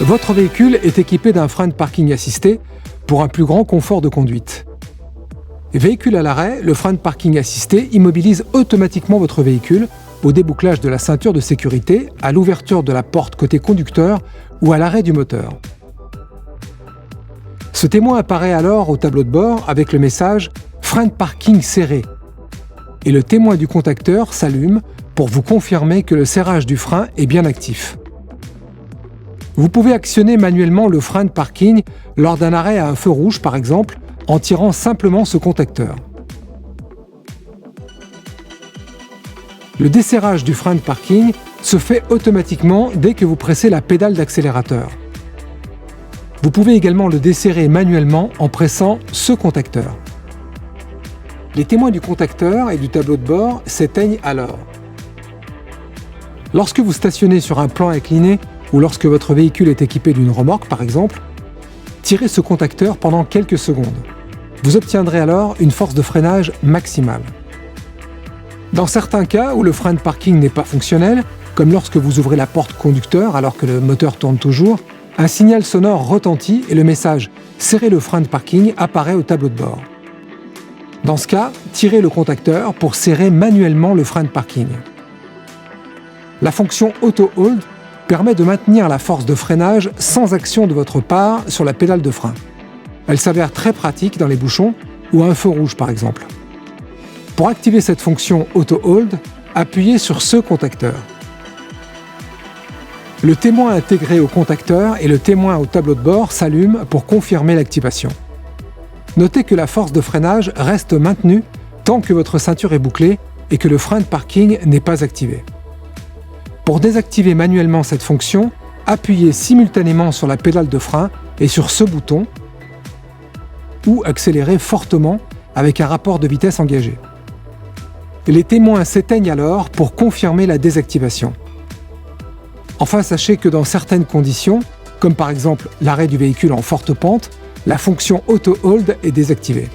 Votre véhicule est équipé d'un frein de parking assisté pour un plus grand confort de conduite. Véhicule à l'arrêt, le frein de parking assisté immobilise automatiquement votre véhicule au débouclage de la ceinture de sécurité, à l'ouverture de la porte côté conducteur ou à l'arrêt du moteur. Ce témoin apparaît alors au tableau de bord avec le message « Frein de parking serré » et le témoin du contacteur s'allume pour vous confirmer que le serrage du frein est bien actif. Vous pouvez actionner manuellement le frein de parking lors d'un arrêt à un feu rouge par exemple, en tirant simplement ce contacteur. Le desserrage du frein de parking se fait automatiquement dès que vous pressez la pédale d'accélérateur. Vous pouvez également le desserrer manuellement en pressant ce contacteur. Les témoins du contacteur et du tableau de bord s'éteignent alors. Lorsque vous stationnez sur un plan incliné ou lorsque votre véhicule est équipé d'une remorque par exemple, tirez ce contacteur pendant quelques secondes. Vous obtiendrez alors une force de freinage maximale. Dans certains cas où le frein de parking n'est pas fonctionnel, comme lorsque vous ouvrez la porte conducteur alors que le moteur tourne toujours, un signal sonore retentit et le message « Serrez le frein de parking » apparaît au tableau de bord. Dans ce cas, tirez le contacteur pour serrer manuellement le frein de parking. La fonction Auto Hold permet de maintenir la force de freinage sans action de votre part sur la pédale de frein. Elle s'avère très pratique dans les bouchons ou à un feu rouge par exemple. Pour activer cette fonction Auto Hold, appuyez sur ce contacteur. Le témoin intégré au contacteur et le témoin au tableau de bord s'allument pour confirmer l'activation. Notez que la force de freinage reste maintenue tant que votre ceinture est bouclée et que le frein de parking n'est pas activé. Pour désactiver manuellement cette fonction, appuyez simultanément sur la pédale de frein et sur ce bouton ou accélérez fortement avec un rapport de vitesse engagé. Les témoins s'éteignent alors pour confirmer la désactivation. Enfin, sachez que dans certaines conditions, comme par exemple l'arrêt du véhicule en forte pente, la fonction Auto Hold est désactivée.